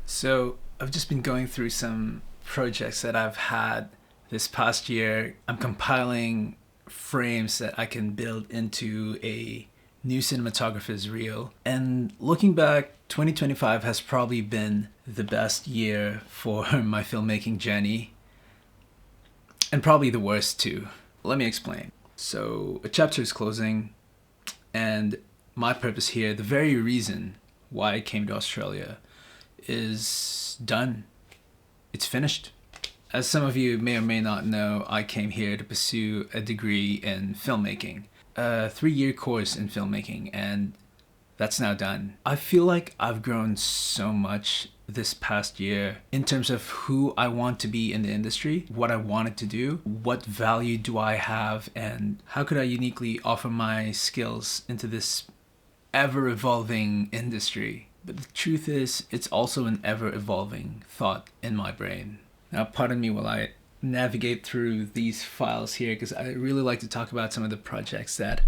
So I've just been going through some projects that I've had this past year. I'm compiling frames that I can build into a new cinematographer's reel. And looking back, 2025 has probably been the best year for my filmmaking journey, and probably the worst too. Let me explain. So a chapter is closing, and my purpose here, the very reason why I came to Australia, is done. It's finished. As some of you may or may not know, I came here to pursue a degree in filmmaking, a 3-year course in filmmaking, and that's now done. I feel like I've grown so much this past year in terms of who I want to be in the industry, what I wanted to do, what value do I have, and how could I uniquely offer my skills into this ever-evolving industry. But the truth is, it's also an ever-evolving thought in my brain. Now, pardon me while I navigate through these files here, because I really like to talk about some of the projects that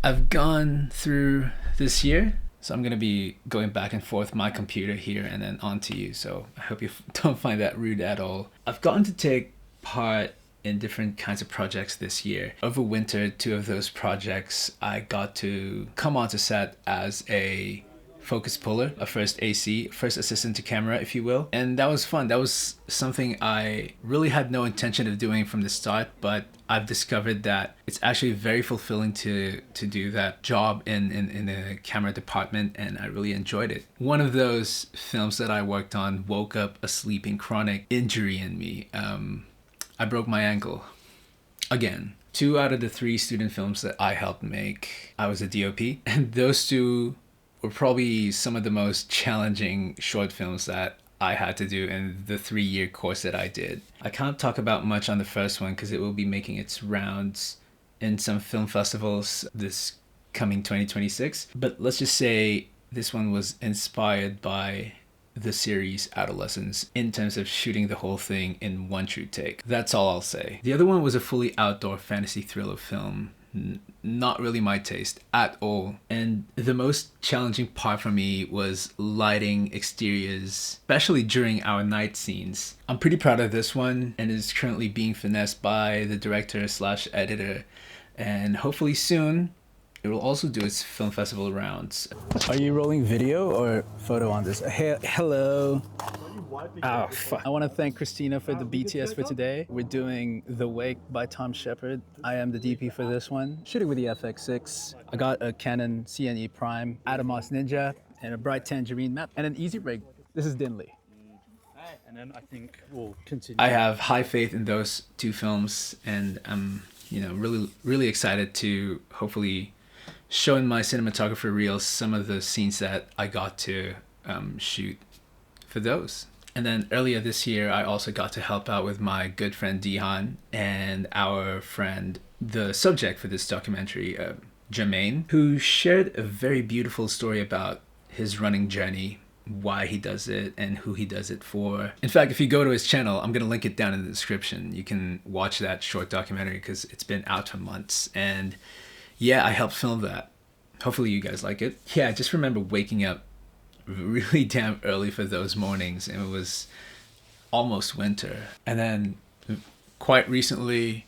I've gone through this year. So I'm going to be going back and forth my computer here and then onto you. So I hope you don't find that rude at all. I've gotten to take part in different kinds of projects this year. Over winter, 2 of those projects, I got to come onto set as a focus puller, a first AC, first assistant to camera, if you will. And that was fun. That was something I really had no intention of doing from the start, but I've discovered that it's actually very fulfilling to do that job in the camera department, and I really enjoyed it. One of those films that I worked on woke up a sleeping chronic injury in me. I broke my ankle. Again. 2 out of the 3 student films that I helped make, I was a DOP, and those 2 were probably some of the most challenging short films that I had to do in the 3-year course that I did. I can't talk about much on the first one because it will be making its rounds in some film festivals this coming 2026. But let's just say this one was inspired by the series Adolescence in terms of shooting the whole thing in one true take. That's all I'll say. The other one was a fully outdoor fantasy thriller film. Not really my taste at all. And the most challenging part for me was lighting exteriors, especially during our night scenes. I'm pretty proud of this one, and is currently being finessed by the director/editor, and hopefully soon it will also do its film festival rounds. Are you rolling video or photo on this? Hey, hello. Oh, fuck. I want to thank Christina for the BTS for today. We're doing The Wake by Tom Shepard. I am the DP for this one. Shooting with the FX6. I got a Canon CNE Prime, Atomos Ninja, and a bright tangerine map, and an easy rig. This is Dinley. And then I think we'll continue. I have high faith in those 2 films, and I'm, really excited to hopefully show in my cinematographer reels some of the scenes that I got to shoot for those. And then earlier this year, I also got to help out with my good friend Dihan and our friend, the subject for this documentary, Jermaine, who shared a very beautiful story about his running journey, why he does it, and who he does it for. In fact, if you go to his channel, I'm going to link it down in the description. You can watch that short documentary because it's been out for months. And yeah, I helped film that. Hopefully you guys like it. Yeah, I just remember waking up really damn early for those mornings, and it was almost winter. And then quite recently,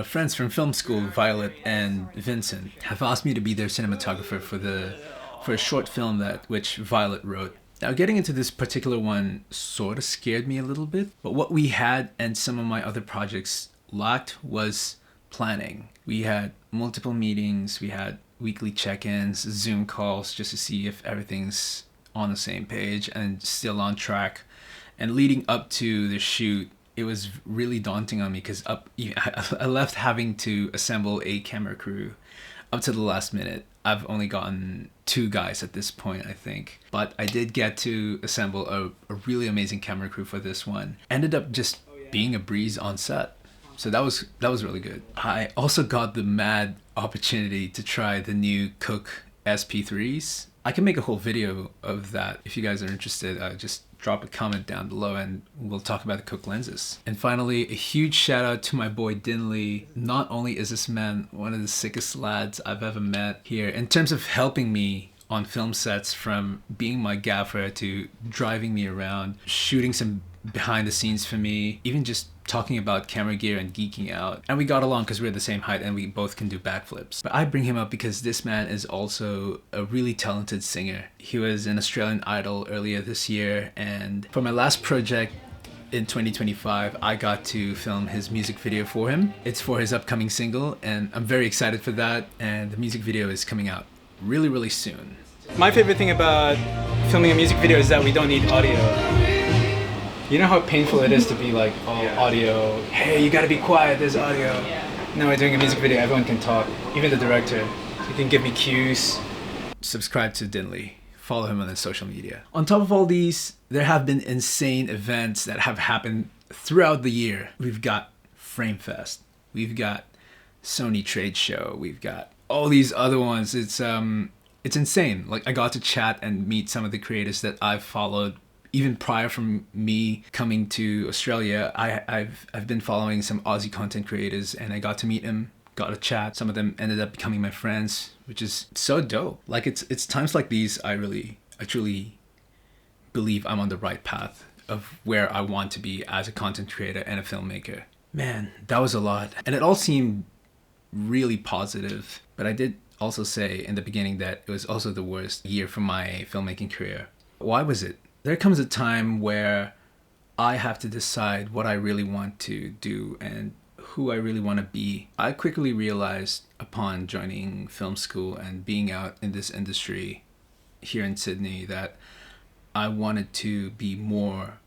friends from film school, Violet and Vincent, have asked me to be their cinematographer for a short film which Violet wrote. Now, getting into this particular one sort of scared me a little bit, but what we had and some of my other projects lacked was planning. We had multiple meetings, we had weekly check-ins, Zoom calls, just to see if everything's on the same page and still on track. And leading up to the shoot, it was really daunting on me because I left having to assemble a camera crew up to the last minute. I've only gotten 2 guys at this point, I think. But I did get to assemble a really amazing camera crew for this one. Ended up just being a breeze on set. So that was really good. I also got the mad opportunity to try the new Cook SP3s. I can make a whole video of that if you guys are interested. Just drop a comment down below and we'll talk about the Cook lenses. And finally, a huge shout out to my boy Dinley. Not only is this man one of the sickest lads I've ever met here in terms of helping me on film sets, from being my gaffer to driving me around, shooting some behind the scenes for me, even just talking about camera gear and geeking out. And we got along because we're the same height and we both can do backflips. But I bring him up because this man is also a really talented singer. He was an Australian Idol earlier this year, and for my last project in 2025, I got to film his music video for him. It's for his upcoming single, and I'm very excited for that, and the music video is coming out really, really soon. My favorite thing about filming a music video is that we don't need audio. You know how painful it is to be like, oh, audio, hey, you gotta be quiet, there's audio. Now we're doing a music video, everyone can talk, even the director. So you can give me cues. Subscribe to Dinley. Follow him on his social media. On top of all these, there have been insane events that have happened throughout the year. We've got Frame Fest. We've got Sony Trade Show. We've got all these other ones. It's insane. Like, I got to chat and meet some of the creators that I've followed even prior from me coming to Australia. I've been following some Aussie content creators, and I got to meet them, got to chat. Some of them ended up becoming my friends, which is so dope. Like, it's times like these I truly believe I'm on the right path of where I want to be as a content creator and a filmmaker. Man, that was a lot. And it all seemed really positive. But I did also say in the beginning that it was also the worst year for my filmmaking career. Why was it? There comes a time where I have to decide what I really want to do and who I really want to be. I quickly realized upon joining film school and being out in this industry here in Sydney that I wanted to be more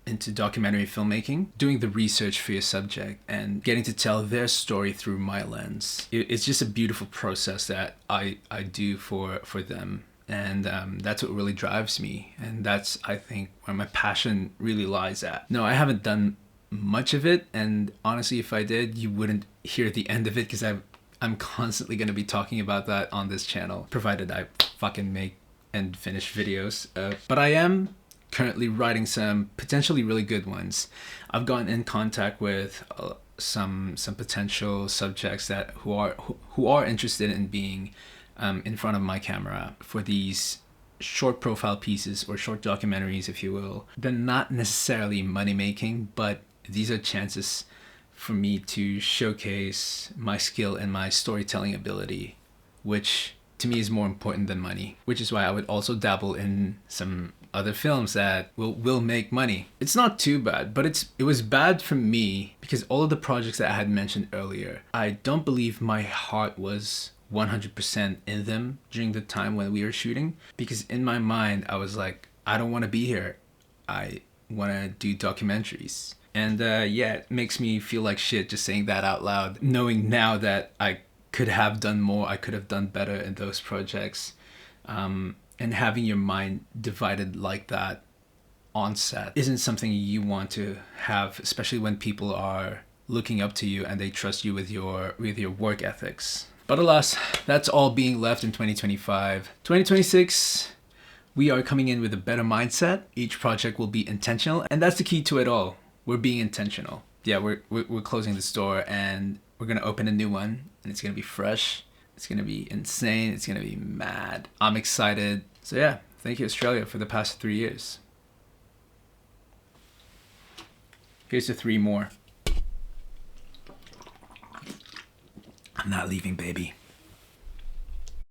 into documentary filmmaking, doing the research for your subject and getting to tell their story through my lens. It's just a beautiful process that I do for them. And that's what really drives me. And that's, I think, where my passion really lies at. No, I haven't done much of it. And honestly, if I did, you wouldn't hear the end of it, because I'm constantly going to be talking about that on this channel, provided I fucking make and finish videos. But I am currently writing some potentially really good ones. I've gotten in contact with some potential subjects that who are interested in being in front of my camera for these short profile pieces or short documentaries, if you will. They're not necessarily money making, but these are chances for me to showcase my skill and my storytelling ability, which to me is more important than money, which is why I would also dabble in some other films that will make money. It's not too bad, but it was bad for me because all of the projects that I had mentioned earlier, I don't believe my heart was 100% in them during the time when we were shooting, because in my mind I was like, I don't want to be here, I want to do documentaries. And yeah, it makes me feel like shit just saying that out loud, knowing now that I could have done more, I could have done better in those projects. And having your mind divided like that on set isn't something you want to have, especially when people are looking up to you and they trust you with your work ethics. But alas, that's all being left in 2025. 2026, we are coming in with a better mindset. Each project will be intentional, and that's the key to it all. We're being intentional. Yeah, we're closing the store and we're gonna open a new one, and it's gonna be fresh. It's gonna be insane. It's gonna be mad. I'm excited. So yeah, thank you Australia for the past 3 years. Here's the 3 more. I'm not leaving, baby.